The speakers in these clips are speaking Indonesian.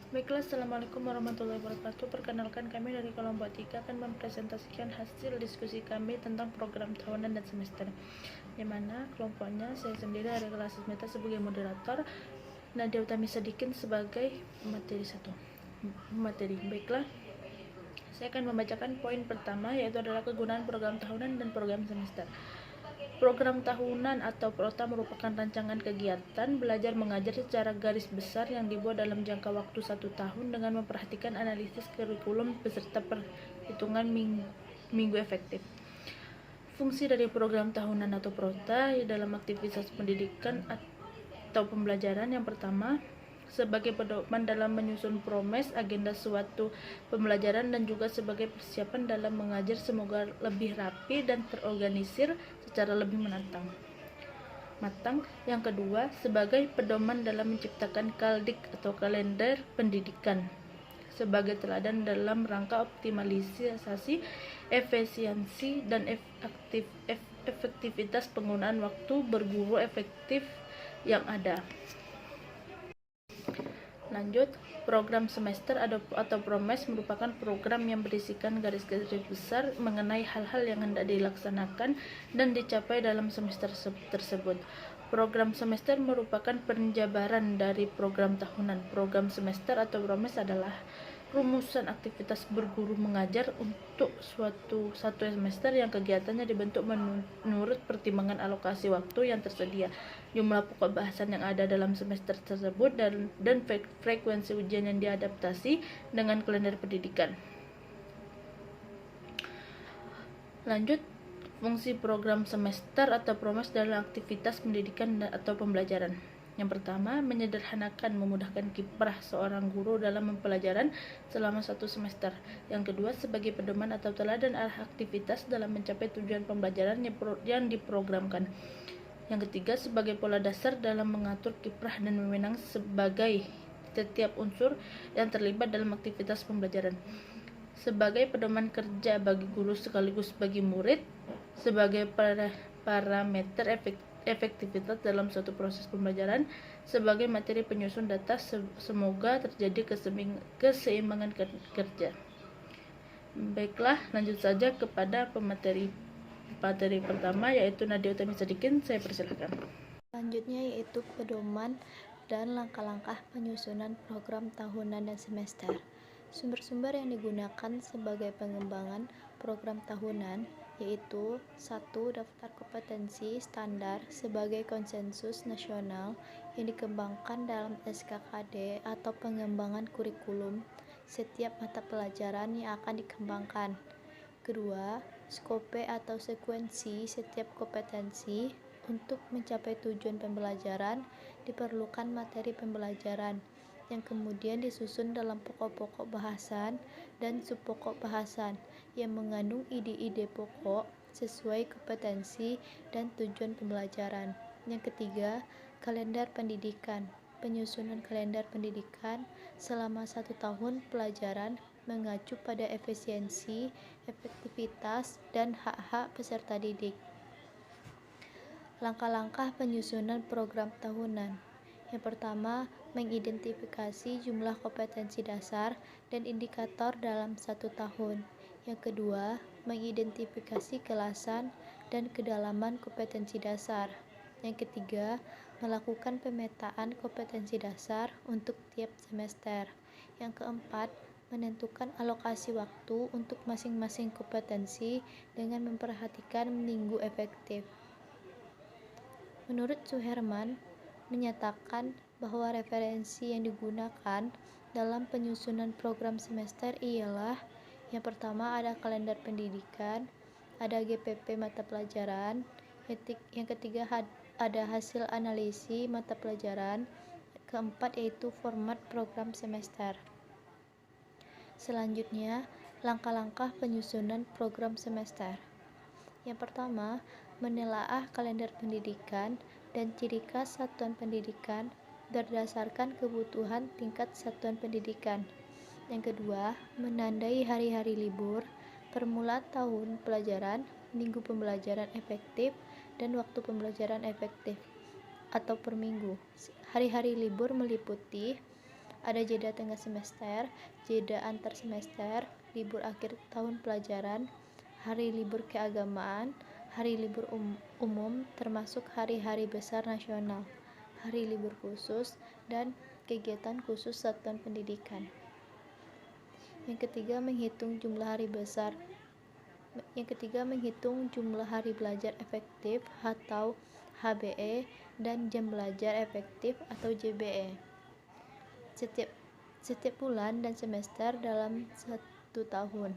Baiklah, Assalamualaikum warahmatullahi wabarakatuh. Perkenalkan, kami dari kelompok 3 akan mempresentasikan hasil diskusi kami tentang program tahunan dan semester, di mana kelompoknya saya sendiri dari kelas Meta sebagai moderator, Nadia Utami Sadikin sebagai materi. Baiklah, saya akan membacakan poin pertama, yaitu adalah kegunaan program tahunan dan program semester. Program tahunan atau PROTA merupakan rancangan kegiatan belajar mengajar secara garis besar yang dibuat dalam jangka waktu 1 tahun dengan memperhatikan analisis kurikulum beserta perhitungan minggu efektif. Fungsi dari program tahunan atau PROTA dalam aktivitas pendidikan atau pembelajaran: yang pertama, sebagai pedoman dalam menyusun promes agenda suatu pembelajaran dan juga sebagai persiapan dalam mengajar semoga lebih rapi dan terorganisir secara lebih matang. Yang kedua, sebagai pedoman dalam menciptakan kaldik atau kalender pendidikan sebagai teladan dalam rangka optimalisasi efisiensi dan efektivitas penggunaan waktu berguru efektif yang ada. Lanjut, program semester atau promes merupakan program yang berisikan garis-garis besar mengenai hal-hal yang hendak dilaksanakan dan dicapai dalam semester tersebut. Program semester merupakan penjabaran dari program tahunan. Program semester atau promes adalah rumusan aktivitas berguru mengajar untuk satu semester yang kegiatannya dibentuk menurut pertimbangan alokasi waktu yang tersedia, jumlah pokok bahasan yang ada dalam semester tersebut, dan frekuensi ujian yang diadaptasi dengan kalender pendidikan. Lanjut, fungsi program semester atau promes dalam aktivitas pendidikan atau pembelajaran. Yang pertama, menyederhanakan, memudahkan kiprah seorang guru dalam pembelajaran selama 1 semester. Yang kedua, sebagai pedoman atau teladan arah aktivitas dalam mencapai tujuan pembelajaran yang diprogramkan. Yang ketiga, sebagai pola dasar dalam mengatur kiprah dan wewenang sebagai setiap unsur yang terlibat dalam aktivitas pembelajaran. Sebagai pedoman kerja bagi guru sekaligus bagi murid, sebagai parameter efektivitas dalam suatu proses pembelajaran, sebagai materi penyusun data semoga terjadi keseimbangan kerja. Baiklah, lanjut saja kepada materi pertama, yaitu Nadia Utami Sadikin. Saya persilakan. Selanjutnya yaitu pedoman dan langkah-langkah penyusunan program tahunan dan semester. Sumber-sumber yang digunakan sebagai pengembangan program tahunan yaitu 1. Daftar kompetensi standar sebagai konsensus nasional yang dikembangkan dalam SKKD atau pengembangan kurikulum setiap mata pelajaran yang akan dikembangkan. Kedua, skope atau sekuensi setiap kompetensi. Untuk mencapai tujuan pembelajaran diperlukan materi pembelajaran yang kemudian disusun dalam pokok-pokok bahasan dan subpokok bahasan yang mengandung ide-ide pokok sesuai kompetensi dan tujuan pembelajaran. Yang ketiga, kalender pendidikan. Penyusunan kalender pendidikan selama 1 tahun pelajaran mengacu pada efisiensi, efektivitas, dan hak-hak peserta didik. Langkah-langkah penyusunan program tahunan. Yang pertama, mengidentifikasi jumlah kompetensi dasar dan indikator dalam 1 tahun. Yang kedua, mengidentifikasi kelasan dan kedalaman kompetensi dasar. Yang ketiga, melakukan pemetaan kompetensi dasar untuk tiap semester. Yang keempat, menentukan alokasi waktu untuk masing-masing kompetensi dengan memperhatikan minggu efektif. Menurut Suherman, menyatakan bahwa referensi yang digunakan dalam penyusunan program semester ialah: yang pertama ada kalender pendidikan, ada GPP mata pelajaran, yang ketiga ada hasil analisis mata pelajaran, keempat yaitu format program semester. Selanjutnya, langkah-langkah penyusunan program semester. Yang pertama, menelaah kalender pendidikan dan ciri khas satuan pendidikan berdasarkan kebutuhan tingkat satuan pendidikan. Yang kedua, menandai hari-hari libur, permulaan tahun pelajaran, minggu pembelajaran efektif, dan waktu pembelajaran efektif atau per minggu. Hari-hari libur meliputi Ada jeda tengah semester, jeda antar semester, libur akhir tahun pelajaran, hari libur keagamaan, hari libur umum termasuk hari-hari besar nasional, hari libur khusus, dan kegiatan khusus satuan pendidikan. Yang ketiga, menghitung jumlah hari besar. Yang ketiga, menghitung jumlah hari belajar efektif atau HBE dan jam belajar efektif atau JBE setiap bulan dan semester dalam satu tahun.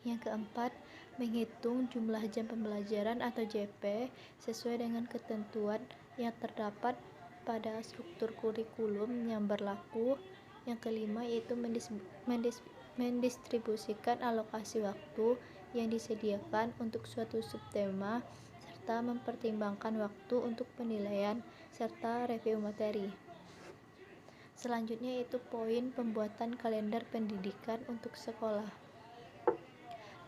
Yang keempat, menghitung jumlah jam pembelajaran atau JP sesuai dengan ketentuan yang terdapat pada struktur kurikulum yang berlaku. Yang kelima yaitu mendistribusikan alokasi waktu yang disediakan untuk suatu subtema serta mempertimbangkan waktu untuk penilaian serta review materi. Selanjutnya yaitu poin pembuatan kalender pendidikan untuk sekolah.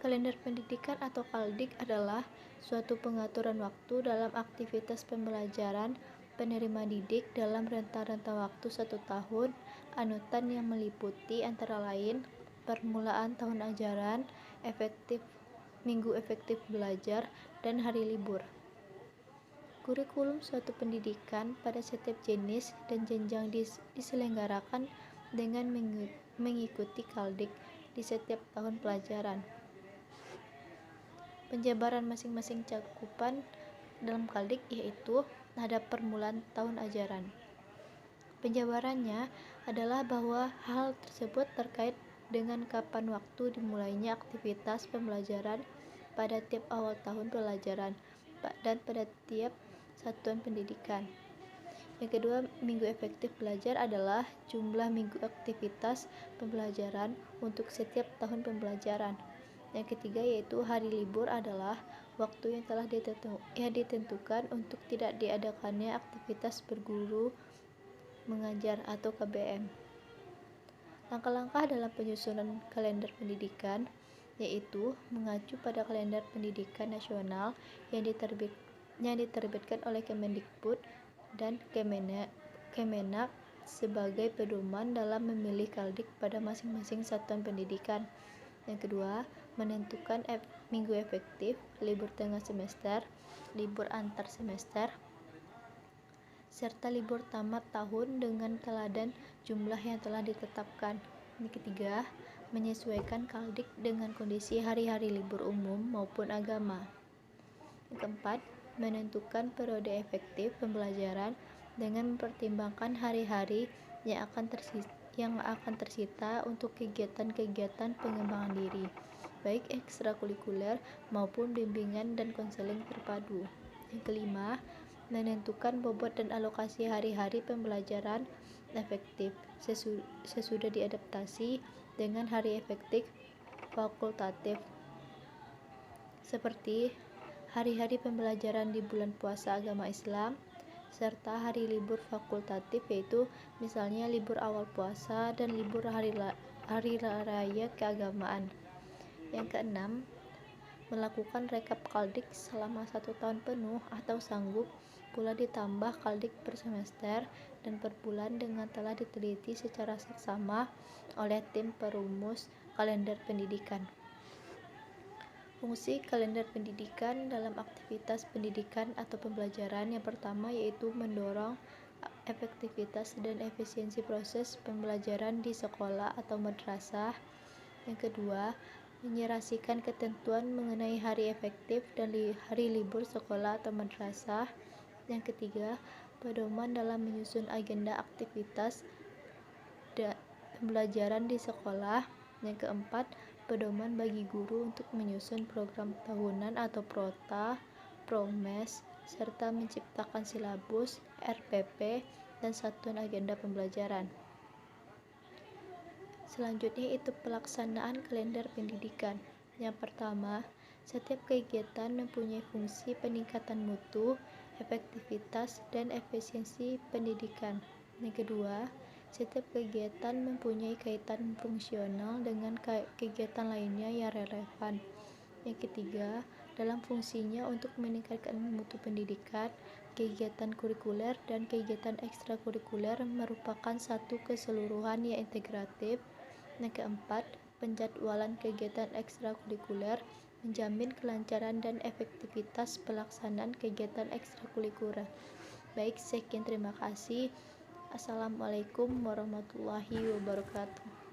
Kalender pendidikan atau KALDIK adalah suatu pengaturan waktu dalam aktivitas pembelajaran penerima didik dalam rentang waktu 1 tahun. Anutan yang meliputi antara lain permulaan tahun ajaran, minggu efektif belajar, dan hari libur. Kurikulum suatu pendidikan pada setiap jenis dan jenjang diselenggarakan dengan mengikuti KALDIK di setiap tahun pelajaran. Penjabaran masing-masing cakupan dalam KALDIK yaitu ada permulaan tahun ajaran. Penjabarannya adalah bahwa hal tersebut terkait dengan kapan waktu dimulainya aktivitas pembelajaran pada tiap awal tahun pelajaran dan pada tiap satuan pendidikan. Yang kedua, minggu efektif belajar adalah jumlah minggu aktivitas pembelajaran untuk setiap tahun pembelajaran. Yang ketiga yaitu hari libur adalah waktu yang telah ditentukan untuk tidak diadakannya aktivitas berguru mengajar atau KBM. Langkah-langkah dalam penyusunan kalender pendidikan yaitu mengacu pada kalender pendidikan nasional yang diterbitkan oleh Kemendikbud dan Kemenak sebagai pedoman dalam memilih KALDIK pada masing-masing satuan pendidikan. Yang kedua, menentukan minggu efektif, libur tengah semester, libur antar semester, serta libur tamat tahun dengan teladan jumlah yang telah ditetapkan. Yang ketiga, menyesuaikan KALDIK dengan kondisi hari-hari libur umum maupun agama. Yang keempat, menentukan periode efektif pembelajaran dengan mempertimbangkan hari-hari yang akan tersita untuk kegiatan-kegiatan pengembangan diri, baik ekstrakurikuler maupun bimbingan dan konseling terpadu. Yang kelima, menentukan bobot dan alokasi hari-hari pembelajaran efektif sesudah diadaptasi dengan hari efektif fakultatif seperti hari-hari pembelajaran di bulan puasa agama Islam serta hari libur fakultatif yaitu misalnya libur awal puasa dan libur hari raya keagamaan. Yang keenam, melakukan rekap KALDIK selama 1 tahun penuh atau sanggup pula ditambah KALDIK per semester dan per bulan dengan telah diteliti secara seksama oleh tim perumus kalender pendidikan. Fungsi kalender pendidikan dalam aktivitas pendidikan atau pembelajaran yang pertama yaitu mendorong efektivitas dan efisiensi proses pembelajaran di sekolah atau madrasah. Yang kedua, menyerasikan ketentuan mengenai hari efektif dan hari libur sekolah atau madrasah. Yang ketiga, pedoman dalam menyusun agenda aktivitas pembelajaran di sekolah. Yang keempat, pedoman bagi guru untuk menyusun program tahunan atau prota, promes, serta menciptakan silabus, RPP, dan satuan agenda pembelajaran. Selanjutnya itu pelaksanaan kalender pendidikan. Yang pertama, setiap kegiatan mempunyai fungsi peningkatan mutu, efektivitas, dan efisiensi pendidikan. Yang kedua, setiap kegiatan mempunyai kaitan fungsional dengan kegiatan lainnya yang relevan. Yang ketiga, dalam fungsinya untuk meningkatkan mutu pendidikan. kegiatan kurikuler dan kegiatan ekstrakurikuler merupakan satu keseluruhan yang integratif. Yang keempat, penjadwalan kegiatan ekstrakurikuler menjamin kelancaran dan efektivitas pelaksanaan kegiatan ekstrakurikuler. Baik, sekian, terima kasih. Assalamualaikum warahmatullahi wabarakatuh.